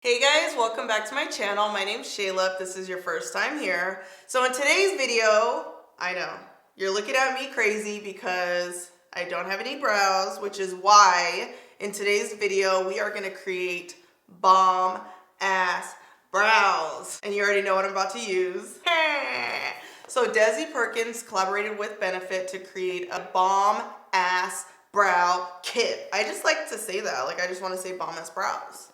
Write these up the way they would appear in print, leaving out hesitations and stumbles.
Hey guys, welcome back to my channel. My name's Shayla if this is your first time here. So in today's video, I know, you're looking at me crazy because I don't have any brows, which is why in today's video we are gonna create bomb ass brows. And you already know what I'm about to use. So Desi Perkins collaborated with Benefit to create a bomb ass brow kit. I just like to say that, like I just wanna say bomb ass brows.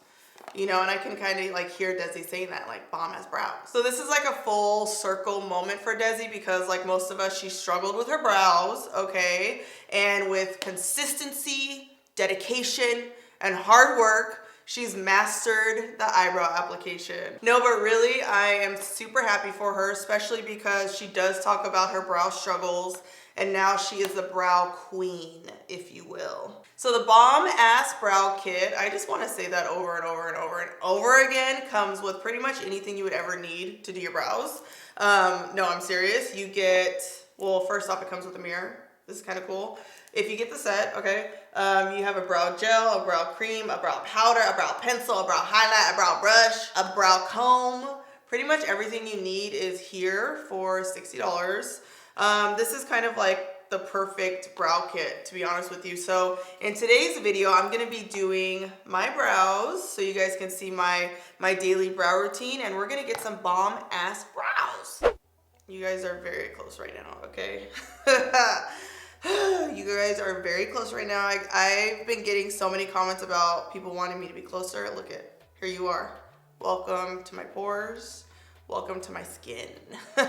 You know, and I can kind of like hear Desi saying that, like bomb ass brows. So this is like a full circle moment for Desi because like most of us, she struggled with her brows, okay? And with consistency, dedication, and hard work, she's mastered the eyebrow application. No, but really, I am super happy for her, especially because she does talk about her brow struggles and now she is the brow queen, if you will. So the bomb ass brow kit, I just want to say that over and over and over and over again, comes with pretty much anything you would ever need to do your brows. No, I'm serious. You get, well, first off, it comes with a mirror. This is kind of cool. If you get the set, okay, you have a brow gel, a brow cream, a brow powder, a brow pencil, a brow highlight, a brow brush, a brow comb. Pretty much everything you need is here for $60. This is kind of like the perfect brow kit, to be honest with you. So in today's video, I'm gonna be doing my brows so you guys can see my daily brow routine, and we're gonna get some bomb ass brows. You guys are very close right now, okay? You guys are very close right now. I've been getting so many comments about people wanting me to be closer. Look at, here you are. Welcome to my pores. Welcome to my skin. All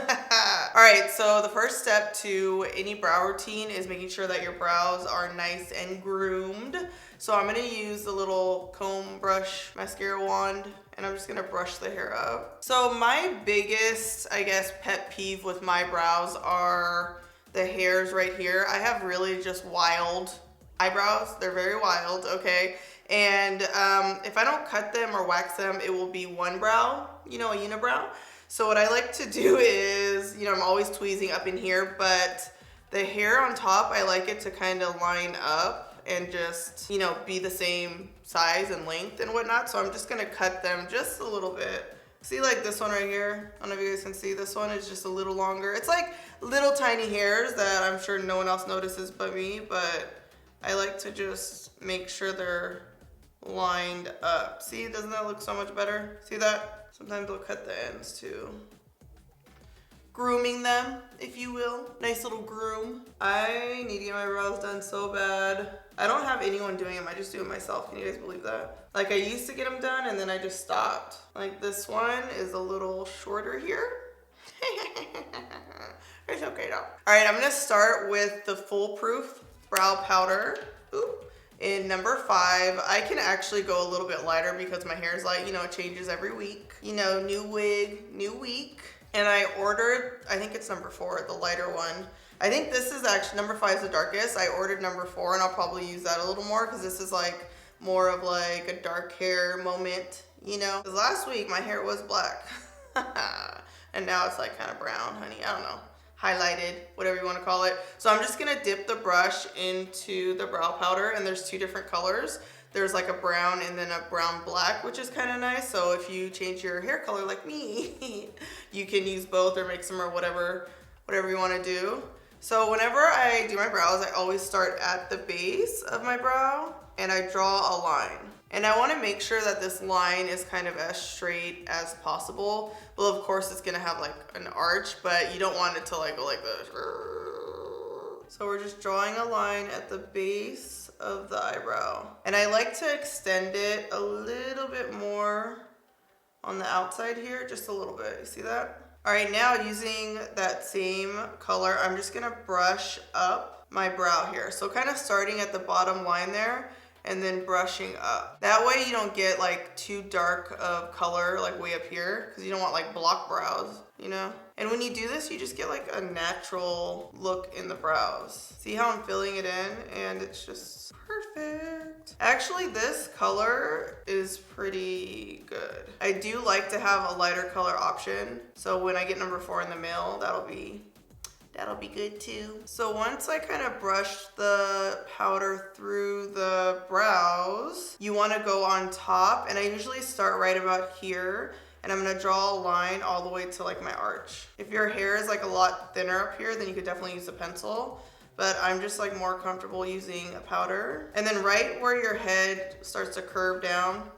right, so the first step to any brow routine is making sure that your brows are nice and groomed. So I'm gonna use the little comb brush mascara wand and I'm just gonna brush the hair up. So my biggest, I guess, pet peeve with my brows are the hairs right here. I have really just wild eyebrows. They're very wild, okay? And if I don't cut them or wax them, it will be one brow, you know, a unibrow. So what I like to do is, you know, I'm always tweezing up in here, but the hair on top, I like it to kind of line up and just, you know, be the same size and length and whatnot. So I'm just gonna cut them just a little bit. See, like this one right here? I don't know if you guys can see, this one is just a little longer. It's like little tiny hairs that I'm sure no one else notices but me, but I like to just make sure they're lined up. See, doesn't that look so much better? See that? Sometimes I'll cut the ends too. Grooming them, if you will. Nice little groom. I need to get my brows done so bad. I don't have anyone doing them, I just do it myself. Can you guys believe that? Like I used to get them done and then I just stopped. Like this one is a little shorter here. It's okay though. All right, I'm gonna start with the Foolproof Brow Powder. Oop. In number 5, I can actually go a little bit lighter because my hair is light, you know, it changes every week. You know, new wig, new week. And I ordered, I think it's number 4, the lighter one. I think this is actually, number 5 is the darkest. I ordered number 4 and I'll probably use that a little more because this is like more of like a dark hair moment, you know. Because last week my hair was black. And now it's like kind of brown, honey, I don't know. Highlighted, whatever you want to call it. So I'm just gonna dip the brush into the brow powder, and there's 2 different colors. There's like a brown and then a brown black, which is kind of nice. So if you change your hair color like me, you can use both or mix them or whatever you want to do. So whenever I do my brows, I always start at the base of my brow and I draw a line. And I want to make sure that this line is kind of as straight as possible. Well, of course, it's going to have like an arch, but you don't want it to like go like this. So we're just drawing a line at the base of the eyebrow. And I like to extend it a little bit more on the outside here, just a little bit. You see that? All right, now using that same color, I'm just going to brush up my brow here. So kind of starting at the bottom line there, and then brushing up. That way you don't get like too dark of color like way up here because you don't want like block brows, you know? And when you do this, you just get like a natural look in the brows. See how I'm filling it in and it's just perfect. Actually, this color is pretty good. I do like to have a lighter color option. So when I get number 4 in the mail, that'll be That'll be good too. So once I kind of brushed the powder through the brows, you want to go on top, and I usually start right about here, and I'm gonna draw a line all the way to like my arch. If your hair is like a lot thinner up here, then you could definitely use a pencil, but I'm just like more comfortable using a powder. And then right where your head starts to curve down,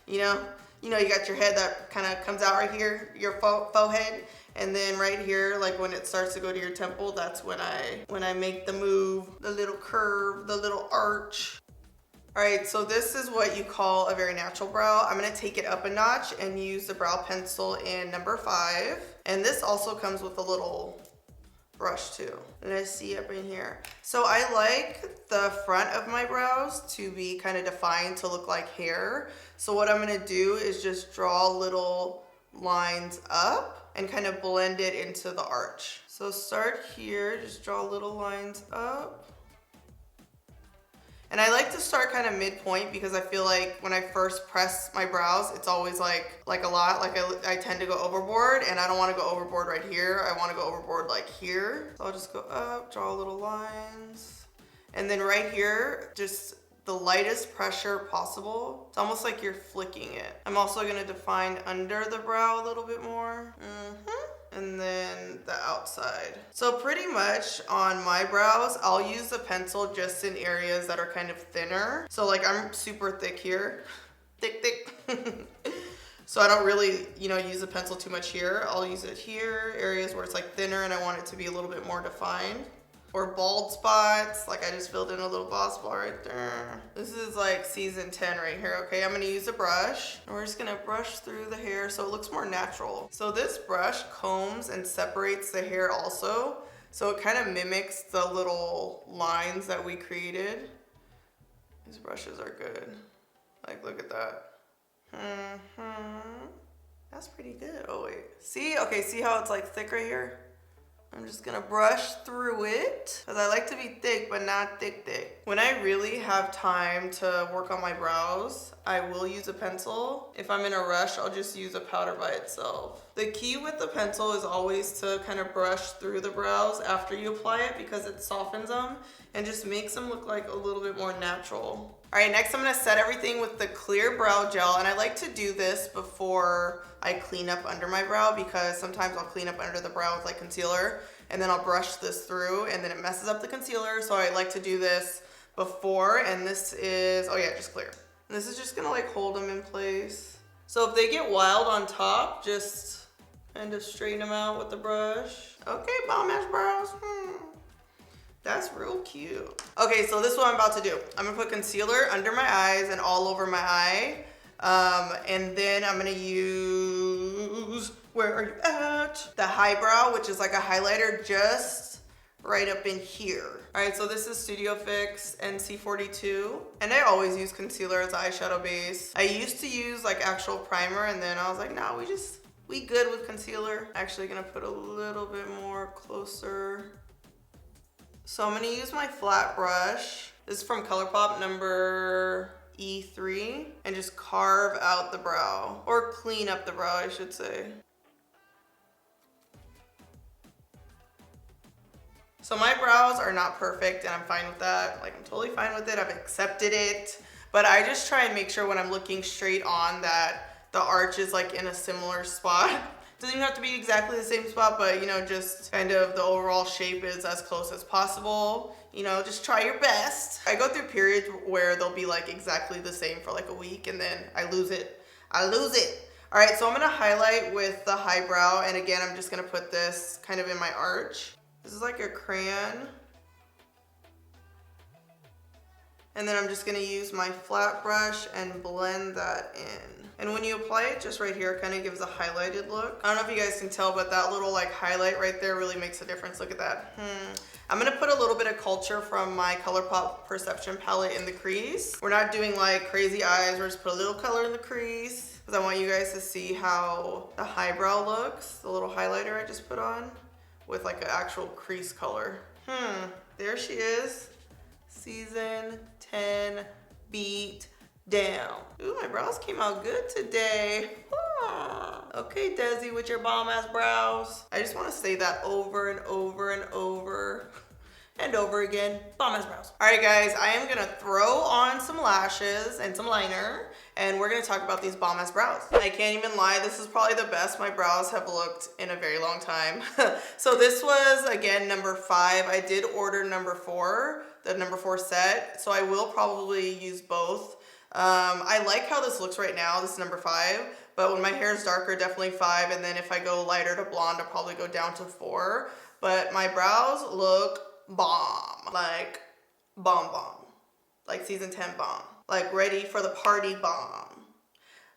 you got your head that kind of comes out right here, your forehead. And then right here, like when it starts to go to your temple, that's when I make the move, the little curve, the little arch. All right, so this is what you call a very natural brow. I'm gonna take it up a notch and use the brow pencil in number 5. And this also comes with a little brush too. Let's see up in here. So I like the front of my brows to be kind of defined to look like hair. So what I'm gonna do is just draw little lines up and kind of blend it into the arch. So start here, just draw little lines up. And I like to start kind of midpoint because I feel like when I first press my brows, it's always like a lot, like I tend to go overboard, and I don't want to go overboard right here. I want to go overboard like here. So I'll just go up, draw little lines. And then right here, just the lightest pressure possible. It's almost like you're flicking it. I'm also gonna define under the brow a little bit more. And then the outside. So pretty much on my brows, I'll use a pencil just in areas that are kind of thinner. So like I'm super thick here, thick. So I don't really, use a pencil too much here. I'll use it here, areas where it's like thinner and I want it to be a little bit more defined. Or bald spots, like I just filled in a little bald spot right there. This is like season 10 right here, okay? I'm gonna use a brush, and we're just gonna brush through the hair so it looks more natural. So this brush combs and separates the hair also, so it kind of mimics the little lines that we created. These brushes are good. Like, look at that. That's pretty good. Oh wait, see? Okay, see how it's like thick right here? I'm just gonna brush through it because I like to be thick, but not thick. When I really have time to work on my brows, I will use a pencil. If I'm in a rush, I'll just use a powder by itself. The key with the pencil is always to kind of brush through the brows after you apply it because it softens them and just makes them look like a little bit more natural. All right, next I'm gonna set everything with the clear brow gel, and I like to do this before I clean up under my brow because sometimes I'll clean up under the brow with like concealer and then I'll brush this through and then it messes up the concealer. So I like to do this before, and this is, oh yeah, just clear. And this is just gonna like hold them in place. So if they get wild on top, just kind of straighten them out with the brush. Okay, bomb ass brows. That's real cute. Okay, so this is what I'm about to do. I'm gonna put concealer under my eyes and all over my eye. And then I'm gonna use, where are you at? The highbrow, which is like a highlighter just right up in here. All right, so this is Studio Fix NC42. And I always use concealer as an eyeshadow base. I used to use like actual primer, and then I was like, nah, we good with concealer. Actually gonna put a little bit more closer. So I'm gonna use my flat brush. This is from Colourpop number E3, and just carve out the brow, or clean up the brow, I should say. So my brows are not perfect, and I'm fine with that. Like, I'm totally fine with it. I've accepted it, but I just try and make sure when I'm looking straight on that the arch is like in a similar spot. Doesn't even have to be exactly the same spot, but just kind of the overall shape is as close as possible. Just try your best. I go through periods where they'll be like exactly the same for like a week, and then I lose it. All right, so I'm gonna highlight with the highbrow, and again, I'm just gonna put this kind of in my arch. This is like a crayon. And then I'm just gonna use my flat brush and blend that in. And when you apply it just right here, it kind of gives a highlighted look. I don't know if you guys can tell, but that little like highlight right there really makes a difference. Look at that. I'm gonna put a little bit of Culture from my Colourpop Perception palette in the crease. We're not doing like crazy eyes, we're just put a little color in the crease because I want you guys to see how the highbrow looks, the little highlighter I just put on with like an actual crease color. There she is. Season 10 beat down. Ooh, my brows came out good today. Okay, Desi, with your bomb ass brows. I just want to say that over and over and over and over again. Bomb ass brows. All right, guys, I am gonna throw on some lashes and some liner, and we're gonna talk about these bomb ass brows. I can't even lie, this is probably the best my brows have looked in a very long time. So this was, again, number 5. I did order number 4, the number 4 set, so I will probably use both. I like how this looks right now. This is number 5, but when my hair is darker, definitely 5, and then if I go lighter to blonde, I'll probably go down to 4. But my brows look bomb, like bomb, like season 10 bomb, like ready for the party bomb,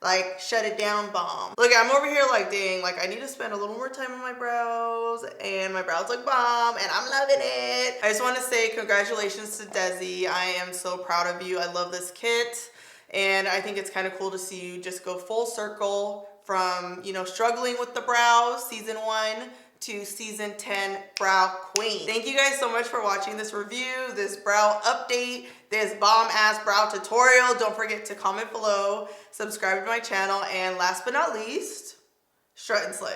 like shut it down bomb. Look, I'm over here like, dang, like I need to spend a little more time on my brows, and my brows look bomb, and I'm loving it. I just want to say congratulations to Desi. I am so proud of you. I love this kit, and I think it's kind of cool to see you just go full circle from, you know, struggling with the brows season 1 to season 10 brow queen. Thank you guys so much for watching this review, this brow update, this bomb ass brow tutorial. Don't forget to comment below, subscribe to my channel, and last but not least, strut and slay.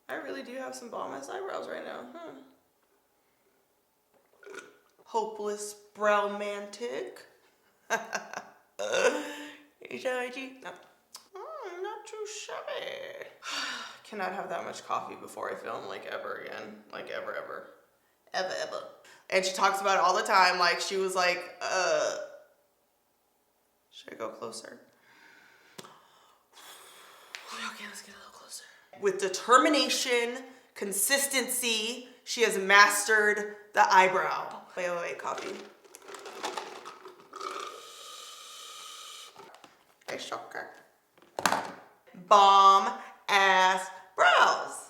I really do have some bomb ass eyebrows right now. Hopeless brow-mantic. No. Not too shabby. Cannot have that much coffee before I film like ever again. Like ever. And she talks about it all the time. Like she was like, should I go closer? Okay, let's get a little closer. With determination, consistency, she has mastered the eyebrow. Wait, coffee. Shocker. Bomb ass brows.